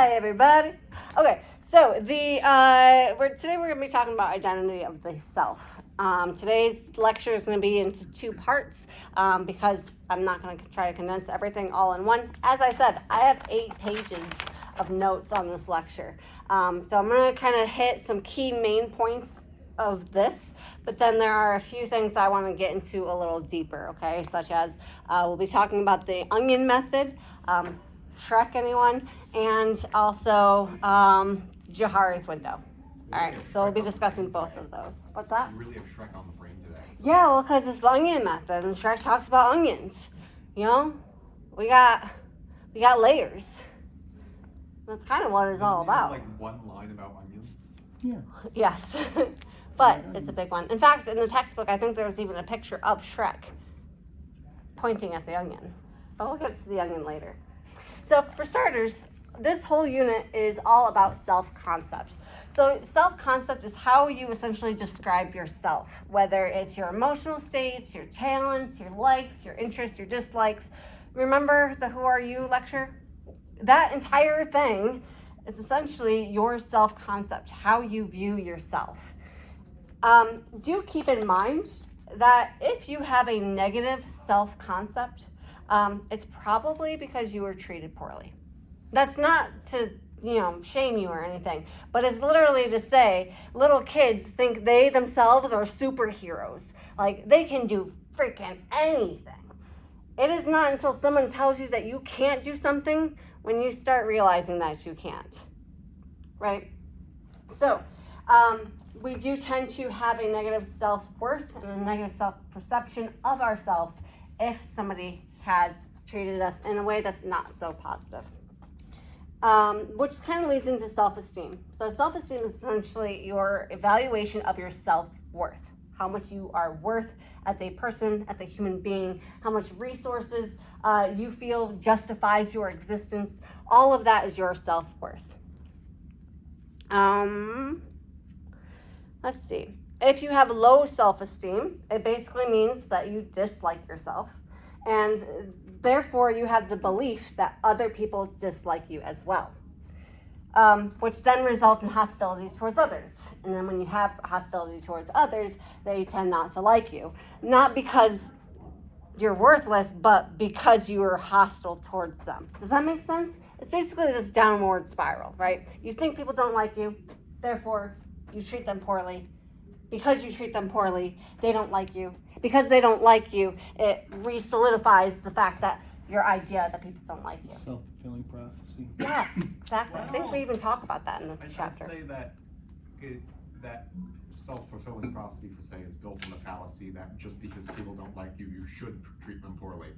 Hi, everybody. Okay, so today we're going to be talking about identity of the self. Today's lecture is going to be into two parts because I'm not going to try to condense everything all in one. As I said, I have 8 pages of notes on this lecture. So I'm going to kind of hit some key main points of this, but then there are a few things I want to get into a little deeper, okay? Such as we'll be talking about the onion method, Shrek, anyone? And also Johari's window. All right, so we'll be discussing both of those. What's that? You really have Shrek on the brain today. Yeah, well, because it's the onion method, and Shrek talks about onions. You know, we got layers. That's kind of what it's all about. Like one line about onions. Yeah. Yes, but it's a big one. In fact, in the textbook, I think there was even a picture of Shrek pointing at the onion. But we'll get to the onion later. So for starters, this whole unit is all about self-concept. So self-concept is how you essentially describe yourself, whether it's your emotional states, your talents, your likes, your interests, your dislikes. Remember the Who Are You lecture? That entire thing is essentially your self-concept, how you view yourself. Do keep in mind that if you have a negative self-concept, it's probably because you were treated poorly. That's not to, shame you or anything, but it's literally to say little kids think they themselves are superheroes. Like they can do freaking anything. It is not until someone tells you that you can't do something when you start realizing that you can't, right? So, we do tend to have a negative self-worth and a negative self-perception of ourselves if somebody has treated us in a way that's not so positive. Which kind of leads into self-esteem. So self-esteem is essentially your evaluation of your self-worth. How much you are worth as a person, as a human being, how much resources you feel justifies your existence. All of that is your self-worth. Let's see. If you have low self-esteem, it basically means that you dislike yourself. And therefore, you have the belief that other people dislike you as well, which then results in hostility towards others. And then when you have hostility towards others, they tend not to like you. Not because you're worthless, but because you are hostile towards them. Does that make sense? It's basically this downward spiral, right? You think people don't like you, therefore you treat them poorly. Because you treat them poorly, they don't like you. Because they don't like you, it re-solidifies the fact that your idea that people don't like you. Self-fulfilling prophecy. Yes, exactly. I think we even talk about that in this chapter. I'd say that self-fulfilling prophecy, for say, is built on the fallacy that just because people don't like you, you should treat them poorly.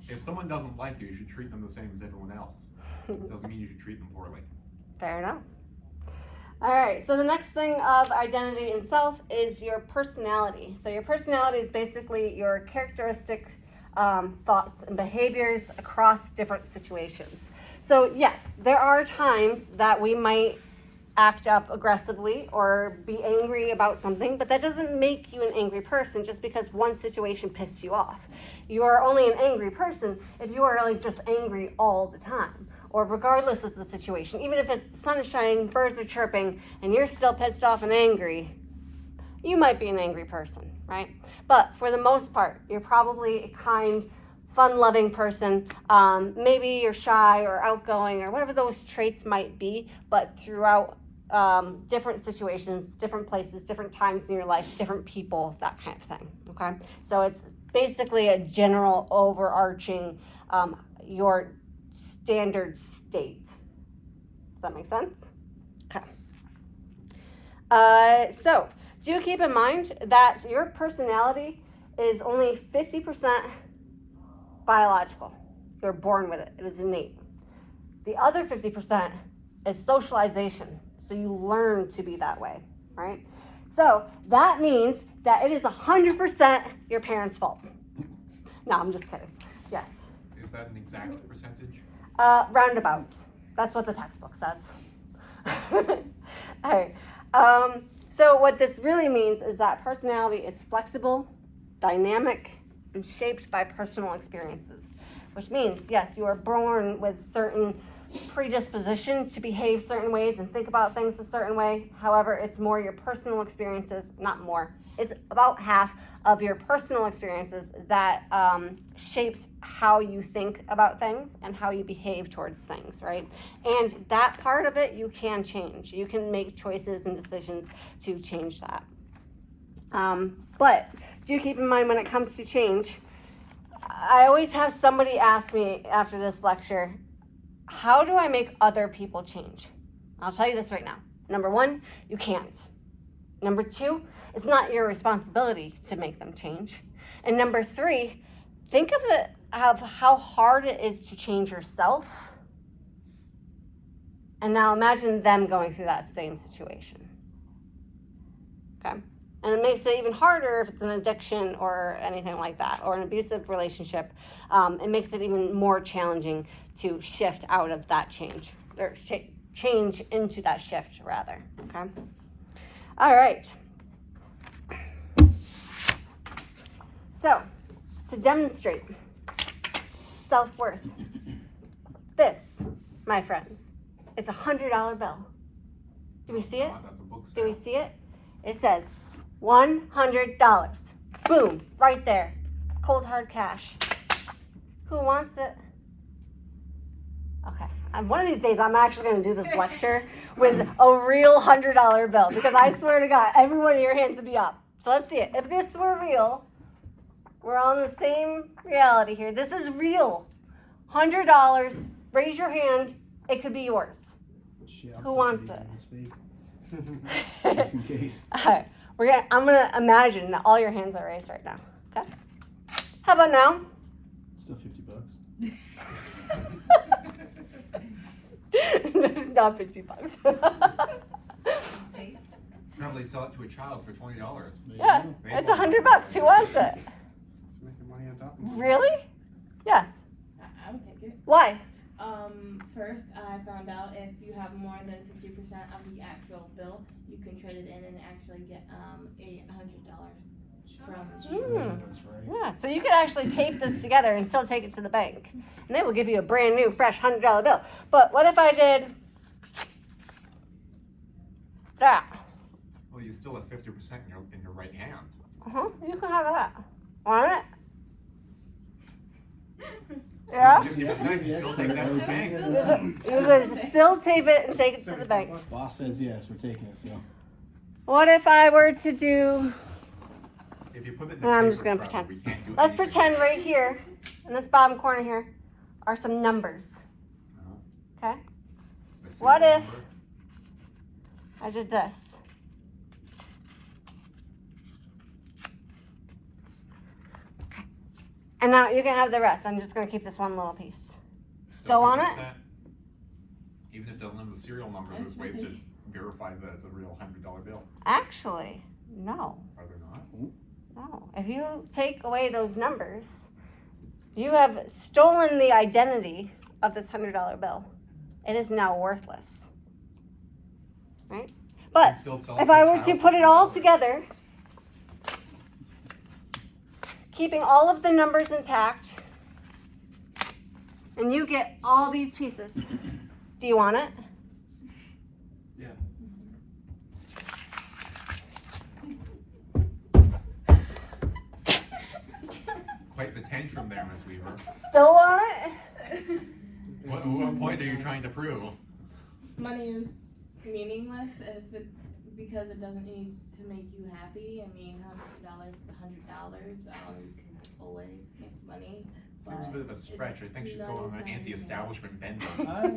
If someone doesn't like you, you should treat them the same as everyone else. It doesn't mean you should treat them poorly. Fair enough. All right, so the next thing of identity in self is your personality. So your personality is basically your characteristic thoughts and behaviors across different situations. So yes, there are times that we might act up aggressively or be angry about something, but that doesn't make you an angry person just because one situation pissed you off. You are only an angry person if you are really just angry all the time, or regardless of the situation. Even if the sun is shining, birds are chirping, and you're still pissed off and angry, you might be an angry person, right? But for the most part, you're probably a kind, fun-loving person. Maybe you're shy or outgoing or whatever those traits might be, but throughout different situations, different places, different times in your life, different people, that kind of thing, okay? So it's basically a general overarching, your standard state. Does that make sense? Okay. So do keep in mind that your personality is only 50% biological. You're born with it. It is innate. The other 50% is socialization. So you learn to be that way, right? So that means that it is 100% your parents' fault. No, I'm just kidding. Yes. Is that an exact percentage? Roundabouts. That's what the textbook says. All right. So what this really means is that personality is flexible, dynamic, and shaped by personal experiences. which means, yes, you are born with certain predisposition to behave certain ways and think about things a certain way. However, it's more your personal experiences, not more. It's about half of your personal experiences that shapes how you think about things and how you behave towards things, right? And that part of it you can change. You can make choices and decisions to change that. But do keep in mind when it comes to change, I always have somebody ask me after this lecture, how do I make other people change? I'll tell you this right now. Number one, you can't. Number two, it's not your responsibility to make them change. And number three, think of how hard it is to change yourself. And now imagine them going through that same situation. Okay? And it makes it even harder if it's an addiction or anything like that, or an abusive relationship. It makes it even more challenging to shift out of that change, or change into that shift, rather. Okay? All right. So, to demonstrate self-worth, this, my friends, is a $100 bill. Do we see it? That's a book Do we sale. see it? It says $100. Boom, right there. Cold hard cash. Who wants it? Okay. And one of these days, I'm actually going to do this lecture with a real $100 bill, because I swear to God, every one of your hands would be up. So let's see it. If this were real, we're all in the same reality here. This is real. $100. Raise your hand. It could be yours. Who wants it? Just in case. All right. I'm gonna imagine that all your hands are raised right now. Okay. How about now? Still $50. It's not $50. Probably sell it to a child for $20. Yeah, it's $100. Who wants it? Just making money on top of it. Really? Yes. I would take it. Why? First, I found out if you have more than 50% of the actual bill, you can trade it in and actually get $100 from. That's right. Yeah. So you could actually tape this together and still take it to the bank, and they will give you a brand new, fresh $100 bill. But what if I did that? Well, you still have 50% in your right hand. You can have that. Want it? Yeah. 50%, you still take that to the bank. You could still tape it and take it to the bank. Boss says yes, we're taking it still. What if I were to do? If you put it in the I'm paper just gonna trail, pretend. we can't do Let's anything. pretend right here, in this bottom corner here, are some numbers. Okay? Let's see What the if- number. I did this. Okay. And now you can have the rest. I'm just going to keep this one little piece. Still on it? 50%. Even if it doesn't have the serial number, there's ways to verify that it's a real $100 bill. Actually, no. Are there not? No. If you take away those numbers, you have stolen the identity of this $100 bill. It is now worthless. Right? But Still sell it if to I a were to child put it for all $20. together, keeping all of the numbers intact, and you get all these pieces, do you want it? Yeah. Quite the tantrum there, Miss Weaver. Still want it? What point are you trying to prove? Money is meaningless because it doesn't need to make you happy. I mean, $100 is $100. You can always make money. Seems a bit of a stretch. I think she's going on an anti-establishment bend. I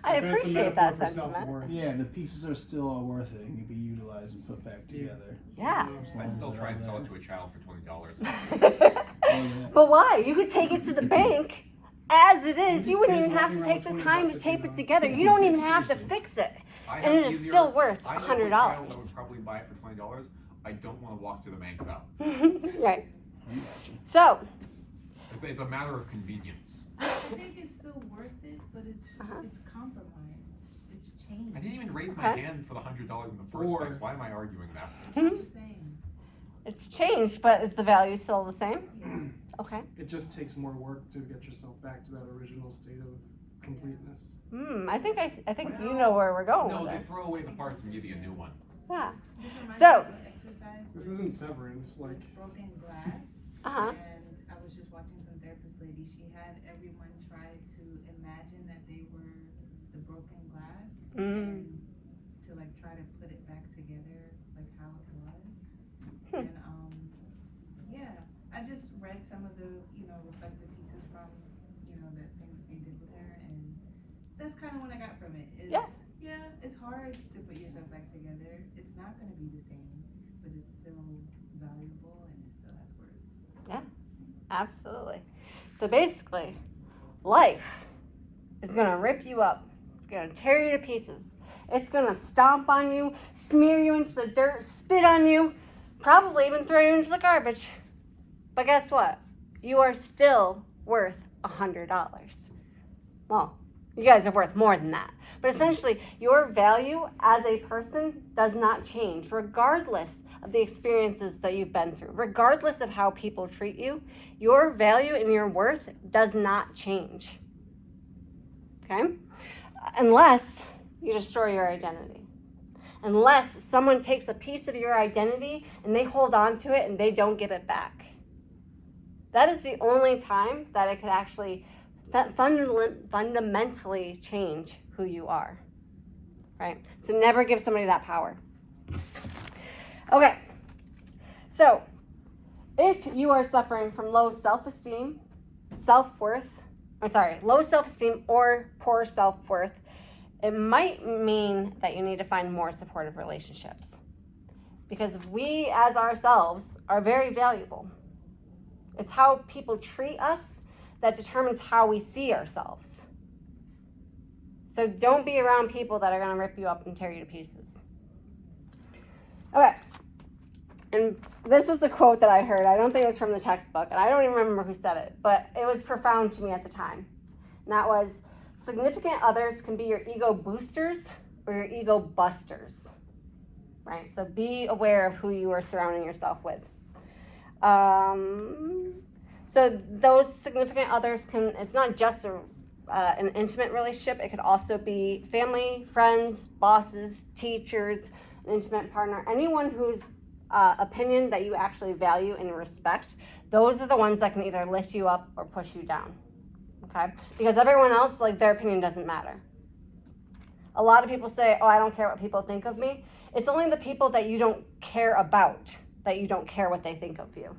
But it's a appreciate that metaphor for sentiment. self-worth. Yeah, the pieces are still all worth it and can be utilized and put back together. Yeah. I'd still try and sell it to a child for $20. But why? You could take it to the bank as it is. You wouldn't even have to take the time to tape it together. You don't even have to fix it. I And have it is easier- still worth I know a child that $100. would probably buy it for $20. I don't want to walk to the bank though. Right. So, It's a matter of convenience. I think it's still worth it, but it's compromised. It's changed. I didn't even raise my Okay. hand for the $100 in the first Or- place. Why am I arguing this? What are you saying? it's changed, but is the value still the same? Yes. Okay. It just takes more work to get yourself back to that original state of completeness. I think you know where we're going No, with they this. throw away the parts and give you a new one. Yeah. This reminds So- me of an exercise This where isn't severance, like, broken glass. Uh-huh. And I was just watching some therapist lady. She had everyone try to imagine that they were the broken glass and to like try to put it back together like how it was. And yeah, I just read some of the reflective pieces from the thing that they did with her, and that's kind of what I got from it. Is, yeah, it's hard to put yourself back together. It's not going to be the same, but it's still valuable and it still has worth. Absolutely. So basically, life is going to rip you up. It's going to tear you to pieces. It's going to stomp on you, smear you into the dirt, spit on you, probably even throw you into the garbage. But guess what? You are still worth $100. Well, you guys are worth more than that. But essentially, your value as a person does not change, regardless of the experiences that you've been through, regardless of how people treat you. Your value and your worth does not change. Okay? Unless you destroy your identity. Unless someone takes a piece of your identity and they hold on to it and they don't give it back. That is the only time that it could actually fundamentally change who you are, right? So never give somebody that power. Okay, so if you are suffering from low self-esteem, low self-esteem or poor self-worth, it might mean that you need to find more supportive relationships, because we as ourselves are very valuable. It's how people treat us that determines how we see ourselves. So don't be around people that are going to rip you up and tear you to pieces. Okay. And this was a quote that I heard. I don't think it was from the textbook, and I don't even remember who said it, but it was profound to me at the time. And that was, significant others can be your ego boosters or your ego busters. Right? So be aware of who you are surrounding yourself with. So those significant others it's not just an intimate relationship. It could also be family, friends, bosses, teachers, an intimate partner, anyone whose opinion that you actually value and respect. Those are the ones that can either lift you up or push you down. Okay? Because everyone else, their opinion doesn't matter. A lot of people say, I don't care what people think of me. It's only the people that you don't care about that you don't care what they think of you.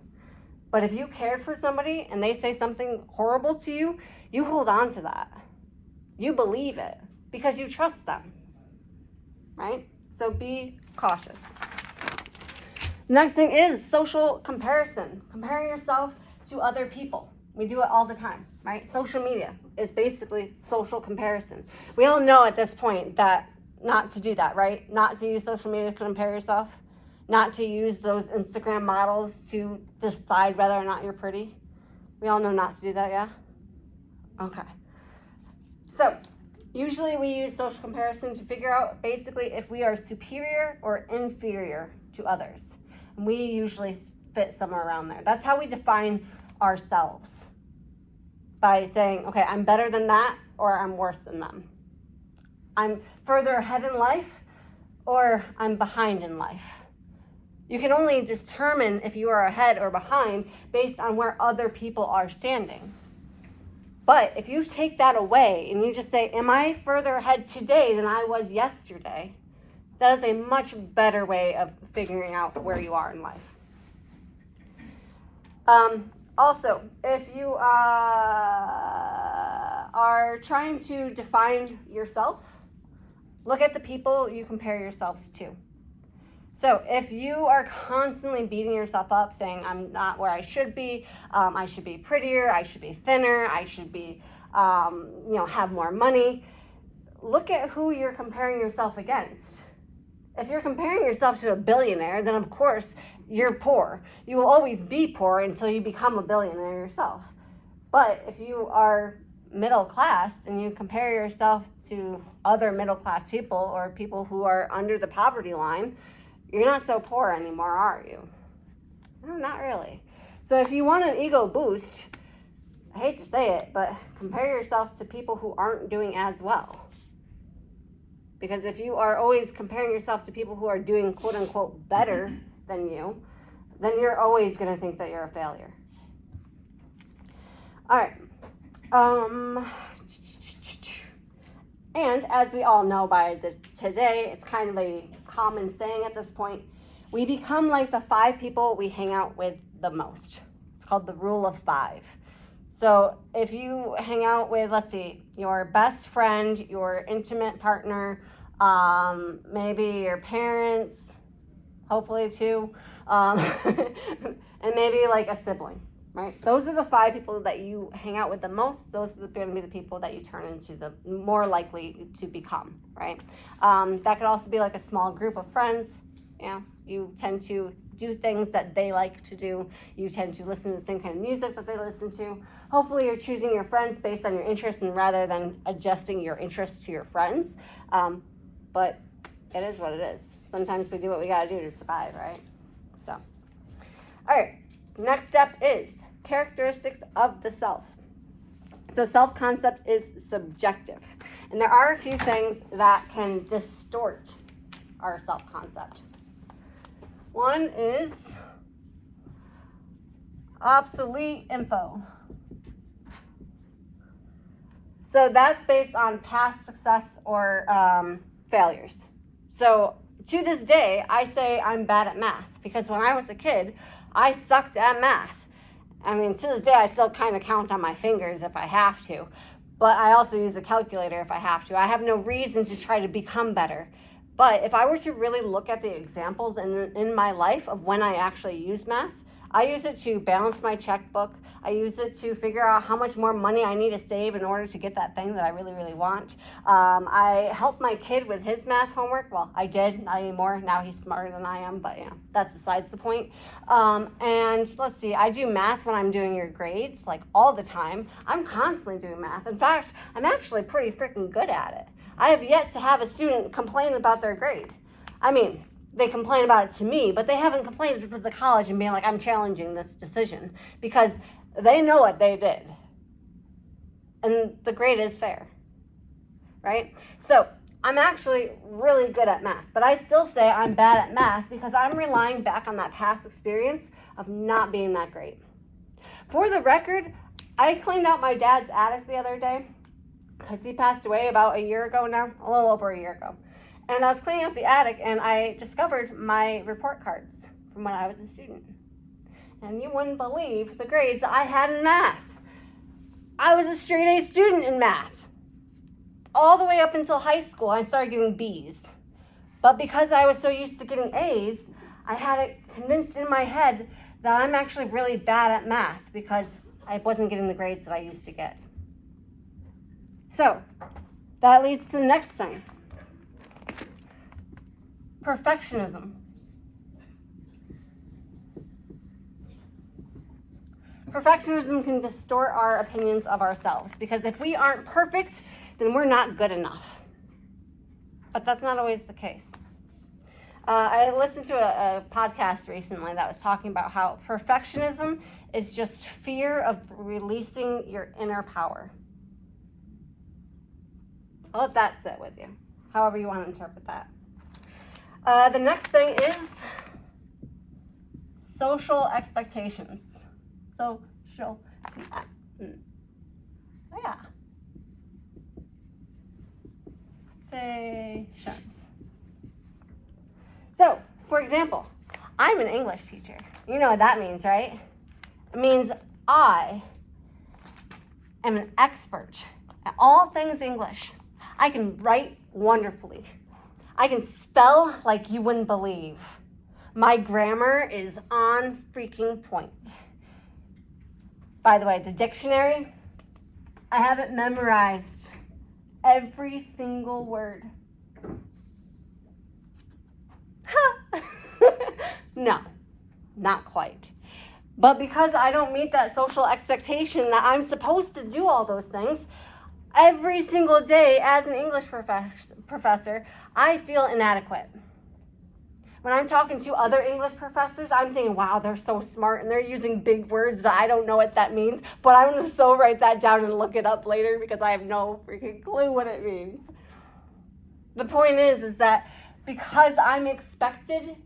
But if you cared for somebody and they say something horrible to you, you hold on to that. You believe it because you trust them, right? So be cautious. Next thing is social comparison, comparing yourself to other people. We do it all the time, right? Social media is basically social comparison. We all know at this point that not to do that, right? Not to use social media to compare yourself. Not to use those Instagram models to decide whether or not you're pretty. We all know not to do that, yeah? Okay. So, usually we use social comparison to figure out basically if we are superior or inferior to others. And we usually fit somewhere around there. That's how we define ourselves. By saying, okay, I'm better than that or I'm worse than them. I'm further ahead in life or I'm behind in life. You can only determine if you are ahead or behind based on where other people are standing. But if you take that away and you just say, am I further ahead today than I was yesterday? That is a much better way of figuring out where you are in life. Also, if you are trying to define yourself, look at the people you compare yourselves to. So if you are constantly beating yourself up, saying, I'm not where I should be prettier, I should be thinner, I should be, have more money, look at who you're comparing yourself against. If you're comparing yourself to a billionaire, then of course you're poor. You will always be poor until you become a billionaire yourself. But if you are middle class and you compare yourself to other middle class people or people who are under the poverty line, you're not so poor anymore, are you? No, not really. So if you want an ego boost, I hate to say it, but compare yourself to people who aren't doing as well. Because if you are always comparing yourself to people who are doing quote unquote better than you, then you're always going to think that you're a failure. All right. And as we all know today, it's kind of a common saying at this point, we become like the 5 people we hang out with the most. It's called the rule of 5. So if you hang out with, let's see, your best friend, your intimate partner, maybe your parents, hopefully too, and maybe like a sibling, right? Those are the 5 people that you hang out with the most. Those are going to be the people that you turn into the more likely to become, right? That could also be like a small group of friends. You tend to do things that they like to do. You tend to listen to the same kind of music that they listen to. Hopefully you're choosing your friends based on your interests and rather than adjusting your interests to your friends. But it is what it is. Sometimes we do what we gotta do to survive, right? So, all right, next step is characteristics of the self. So self-concept is subjective. And there are a few things that can distort our self-concept. One is obsolete info. So that's based on past success or failures. So to this day, I say I'm bad at math because when I was a kid, I sucked at math. I mean, to this day, I still kind of count on my fingers if I have to, but I also use a calculator if I have to. I have no reason to try to become better. But if I were to really look at the examples in my life of when I actually use math, I use it to balance my checkbook. I use it to figure out how much more money I need to save in order to get that thing that I really, really want. I helped my kid with his math homework. Well, I did, not anymore. Now he's smarter than I am, but that's besides the point. And let's see, I do math when I'm doing your grades, like all the time. I'm constantly doing math. In fact, I'm actually pretty freaking good at it. I have yet to have a student complain about their grade. I mean, they complain about it to me, but they haven't complained to the college and being like, I'm challenging this decision because they know what they did. And the grade is fair, right? So I'm actually really good at math, but I still say I'm bad at math because I'm relying back on that past experience of not being that great. For the record, I cleaned out my dad's attic the other day because he passed away about a year ago now, a little over a year ago. And I was cleaning up the attic and I discovered my report cards from when I was a student. And you wouldn't believe the grades I had in math. I was a straight A student in math. All the way up until high school, I started getting B's. But because I was so used to getting A's, I had it convinced in my head that I'm actually really bad at math because I wasn't getting the grades that I used to get. So, that leads to the next thing. Perfectionism. Perfectionism can distort our opinions of ourselves because if we aren't perfect, then we're not good enough. But that's not always the case. I listened to a podcast recently that was talking about how perfectionism is just fear of releasing your inner power. I'll let that sit with you, however you want to interpret that. The next thing is social expectations. Social. Yeah. Expectations. So, for example, I'm an English teacher. You know what that means, right? It means I am an expert at all things English. I can write wonderfully. I can spell like you wouldn't believe. My grammar is on freaking point. By the way, the dictionary, I have it memorized. Every single word. No, not quite. But because I don't meet that social expectation that I'm supposed to do all those things, every single day as an English professor, I feel inadequate. When I'm talking to other English professors, I'm thinking, wow, they're so smart and they're using big words that I don't know what that means, but I'm going to so write that down and look it up later because I have no freaking clue what it means. The point is that because I'm expected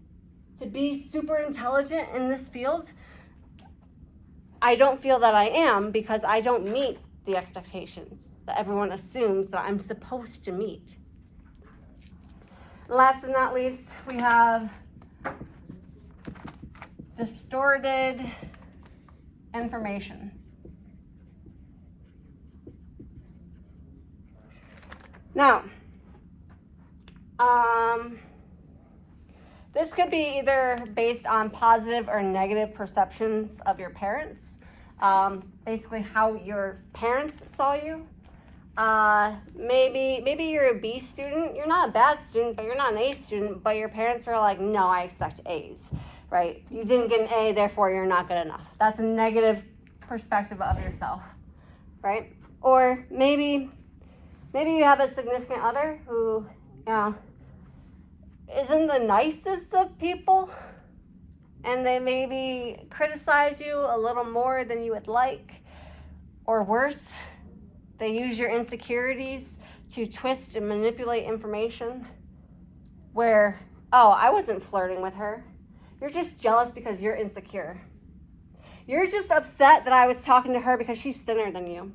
to be super intelligent in this field, I don't feel that I am because I don't meet the expectations that everyone assumes that I'm supposed to meet. Last but not least, we have distorted information. Now, this could be either based on positive or negative perceptions of your parents. Basically how your parents saw you. Maybe you're a B student. You're not a bad student, but you're not an A student, but your parents are like, no, I expect A's, right? You didn't get an A, therefore you're not good enough. That's a negative perspective of yourself, right? Or maybe you have a significant other who, isn't the nicest of people, and they maybe criticize you a little more than you would like, or worse, they use your insecurities to twist and manipulate information where, oh, I wasn't flirting with her. You're just jealous because you're insecure. You're just upset that I was talking to her because she's thinner than you.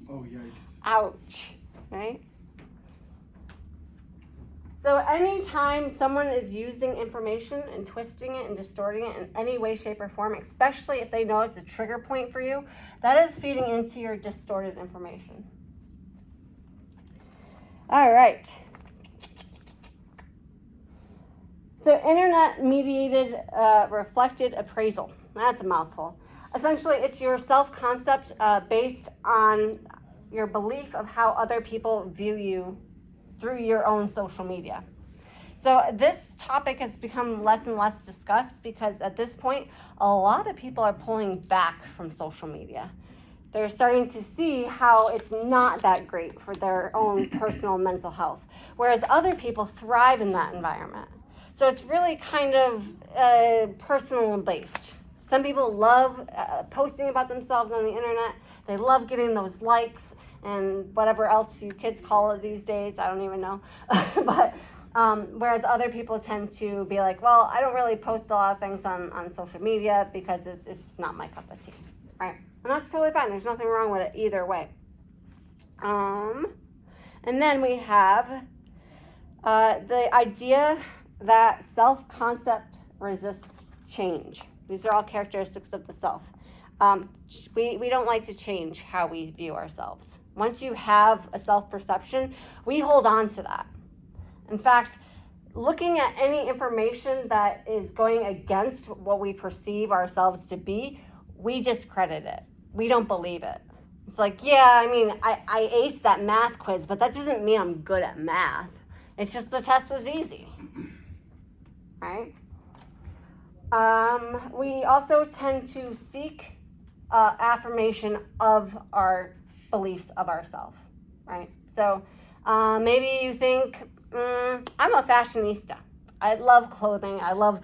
Oh, yikes. Ouch, right? So anytime someone is using information and twisting it and distorting it in any way, shape, or form, especially if they know it's a trigger point for you, that is feeding into your distorted information. All right. So internet-mediated reflected appraisal. That's a mouthful. Essentially, it's your self-concept based on your belief of how other people view you through your own social media. So this topic has become less and less discussed because at this point, a lot of people are pulling back from social media. They're starting to see how it's not that great for their own personal mental health, whereas other people thrive in that environment. So it's really kind of personal based. Some people love posting about themselves on the internet. They love getting those likes and whatever else you kids call it these days. I don't even know. But whereas other people tend to be like, well, I don't really post a lot of things on social media because it's just not my cup of tea, right? And that's totally fine. There's nothing wrong with it either way. And then we have the idea that self-concept resists change. These are all characteristics of the self. We don't like to change how we view ourselves. Once you have a self-perception, we hold on to that. In fact, looking at any information that is going against what we perceive ourselves to be, we discredit it. We don't believe it. It's like, yeah, I mean, I aced that math quiz, but that doesn't mean I'm good at math. It's just the test was easy, right? We also tend to seek affirmation of our beliefs of ourselves, right? So maybe you think, I'm a fashionista. I love clothing. I love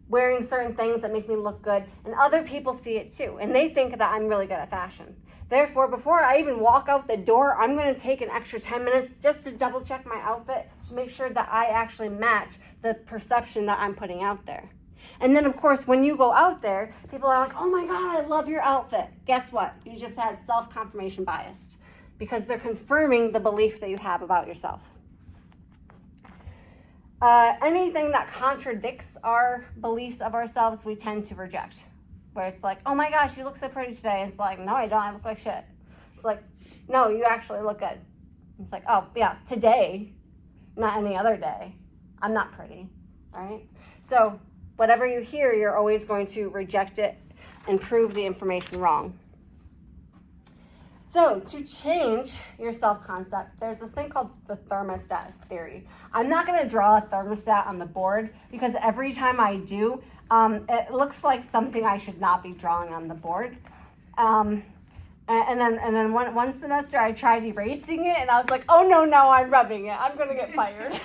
wearing certain things that make me look good. And other people see it too. And they think that I'm really good at fashion. Therefore, before I even walk out the door, I'm going to take an extra 10 minutes just to double check my outfit to make sure that I actually match the perception that I'm putting out there. And then, of course, when you go out there, people are like, oh my God, I love your outfit. Guess what? You just had self-confirmation bias because they're confirming the belief that you have about yourself. Anything that contradicts our beliefs of ourselves, we tend to reject. Where it's like, oh my gosh, you look so pretty today. It's like, no, I don't. I look like shit. It's like, no, you actually look good. It's like, oh, yeah, today, not any other day. I'm not pretty, all right? So whatever you hear, you're always going to reject it and prove the information wrong. So to change your self-concept, there's this thing called the thermostat theory. I'm not going to draw a thermostat on the board because every time I do, it looks like something I should not be drawing on the board. And then one semester I tried erasing it and I was like, oh no, I'm rubbing it. I'm going to get fired.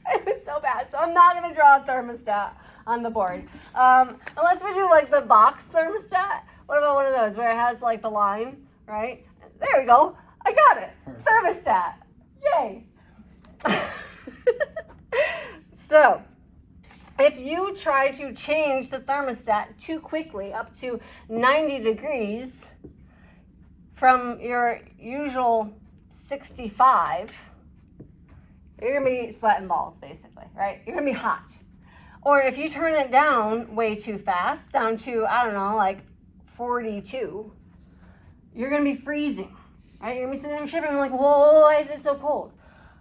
It was so bad. So I'm not gonna draw a thermostat on the board. Unless we do like the box thermostat. What about one of those where it has like the line, right? There we go. I got it. Perfect. Thermostat. Yay. So, if you try to change the thermostat too quickly up to 90 degrees from your usual 65, you're gonna be sweating balls basically, right? You're gonna be hot. Or if you turn it down way too fast, down to, I don't know, like 42, you're gonna be freezing, right? You're gonna be sitting there shivering like, whoa, why is it so cold?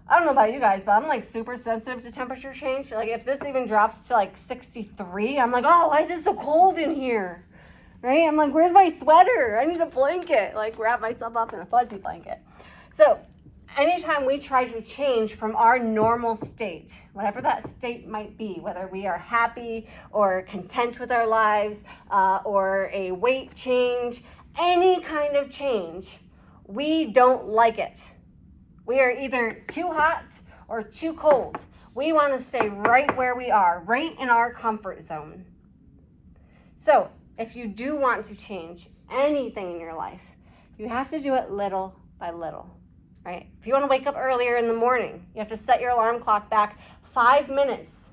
I don't know about you guys, but I'm like super sensitive to temperature change. Like if this even drops to like 63, I'm like, oh, why is it so cold in here? Right? I'm like, where's my sweater? I need a blanket. Like wrap myself up in a fuzzy blanket. So anytime we try to change from our normal state, whatever that state might be, whether we are happy or content with our lives, or a weight change, any kind of change, we don't like it. We are either too hot or too cold. We want to stay right where we are, right in our comfort zone. So, if you do want to change anything in your life, you have to do it little by little, right? If you want to wake up earlier in the morning, you have to set your alarm clock back 5 minutes.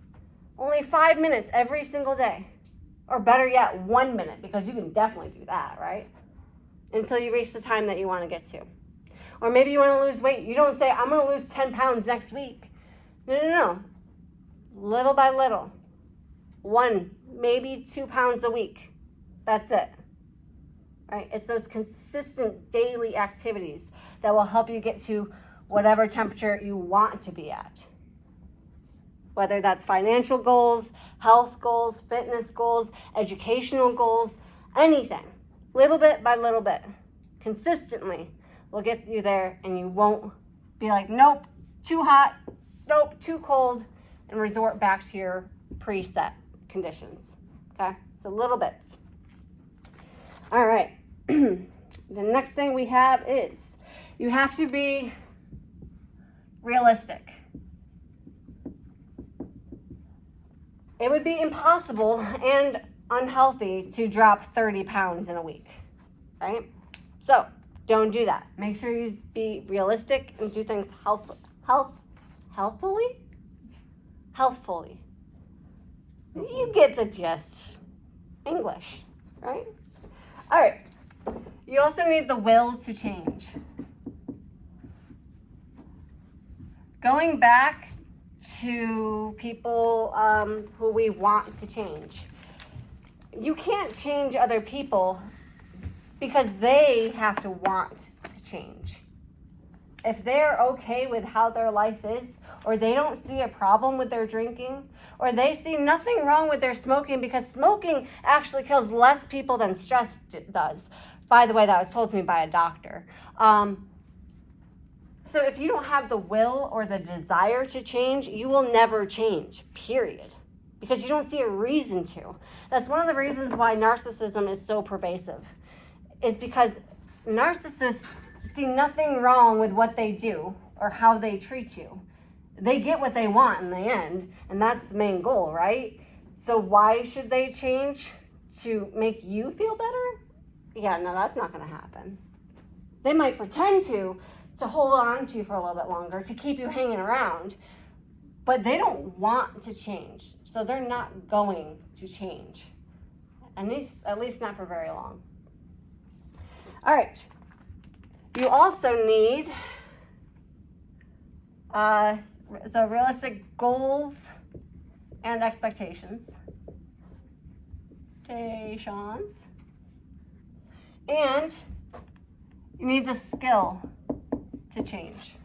Only 5 minutes every single day. Or better yet, 1 minute, because you can definitely do that, right? Until you reach the time that you want to get to. Or maybe you want to lose weight. You don't say, I'm going to lose 10 pounds next week. No. Little by little. 1, maybe 2 pounds a week. That's it. Right? It's those consistent daily activities that will help you get to whatever temperature you want to be at. Whether that's financial goals, health goals, fitness goals, educational goals, anything. Little bit by little bit. Consistently. Will get you there, and you won't be like, nope, too hot, nope, too cold, and resort back to your preset conditions. Okay, so little bits. All right, the next thing we have is you have to be realistic. It would be impossible and unhealthy to drop 30 pounds in a week, right? So, don't do that. Make sure you be realistic and do things healthfully. You get the gist. English, right? All right. You also need the will to change. Going back to people who we want to change. You can't change other people because they have to want to change. If they're okay with how their life is, or they don't see a problem with their drinking, or they see nothing wrong with their smoking because smoking actually kills less people than stress does. By the way, that was told to me by a doctor. So if you don't have the will or the desire to change, you will never change, period. Because you don't see a reason to. That's one of the reasons why narcissism is so pervasive. Is because narcissists see nothing wrong with what they do or how they treat you. They get what they want in the end, and that's the main goal, right? So why should they change? To make you feel better? Yeah, no, that's not going to happen. They might pretend to hold on to you for a little bit longer, to keep you hanging around, but they don't want to change, so they're not going to change, at least not for very long. All right, you also need so realistic goals and expectations. And you need the skill to change.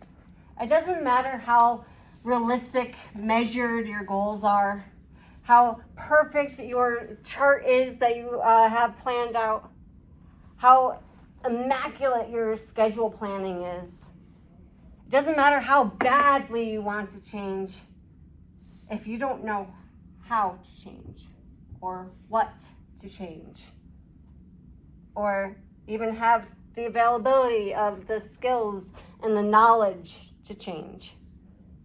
It doesn't matter how realistic, measured your goals are, how perfect your chart is that you have planned out, how immaculate your schedule planning is. It doesn't matter how badly you want to change if you don't know how to change or what to change or even have the availability of the skills and the knowledge to change,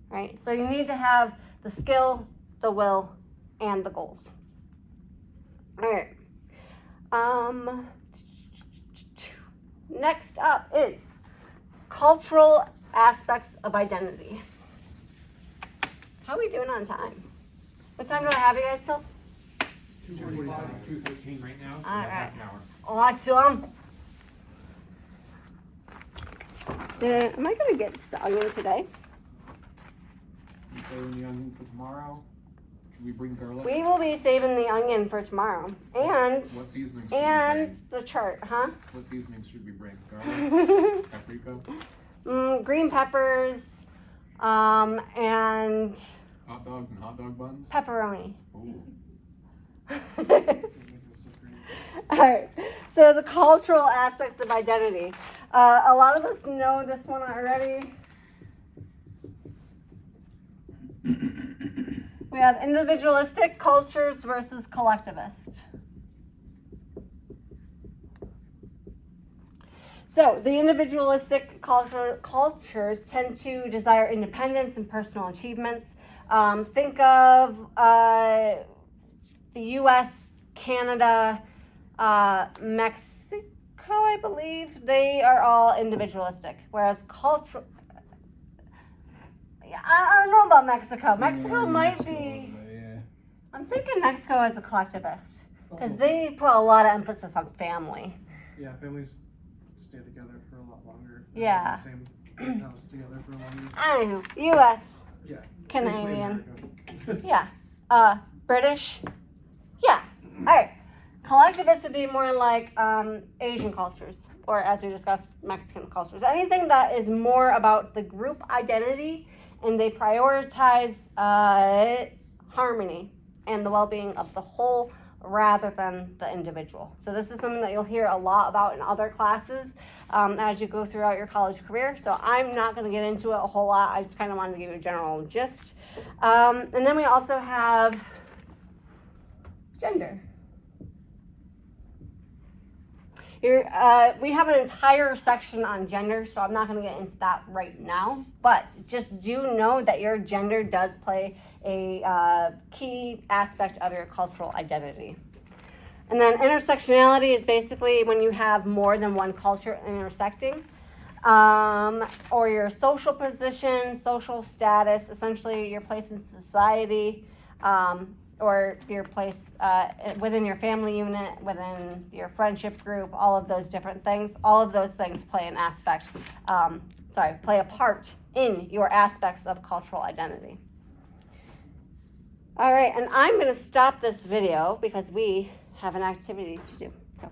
right? So you need to have the skill, the will, and the goals. All right. Next up is cultural aspects of identity. How are we doing on time? What time do I have you guys till? 2:45, 2:13 right now, so All about half right. an hour. Awesome. Am I gonna get to the onion today? You saving the onion for tomorrow? Should we bring garlic? We will be saving the onion for tomorrow, and What seasoning should we bring? the chart, huh? What seasoning should we bring? Garlic? Paprika? Green peppers, and Hot dogs and hot dog buns? pepperoni. Ooh. All right. So the cultural aspects of identity. A lot of us know this one already. We have individualistic cultures versus collectivist. So the individualistic cultures tend to desire independence and personal achievements. Think of the U.S., Canada, Mexico, I believe. They are all individualistic, whereas cultural. I don't know about Mexico. Mexico might be. Yeah. I'm thinking Mexico as a collectivist because they put a lot of emphasis on family. Yeah, families stay together for a lot longer. Yeah. Same house together for longer. Anywho, U.S., Yeah. Canadian, Basically yeah, British, yeah. All right. Collectivist would be more like Asian cultures, or as we discussed, Mexican cultures. Anything that is more about the group identity, and they prioritize harmony and the well-being of the whole rather than the individual. So this is something that you'll hear a lot about in other classes as you go throughout your college career. So I'm not going to get into it a whole lot. I just kind of wanted to give you a general gist. And then we also have gender. We have an entire section on gender, so I'm not going to get into that right now. But just do know that your gender does play a key aspect of your cultural identity. And then intersectionality is basically when you have more than one culture intersecting, or your social position, social status, essentially your place in society, or your place within your family unit, within your friendship group, all of those different things. All of those things play an aspect, play a part in your aspects of cultural identity. All right, and I'm going to stop this video because we have an activity to do. So.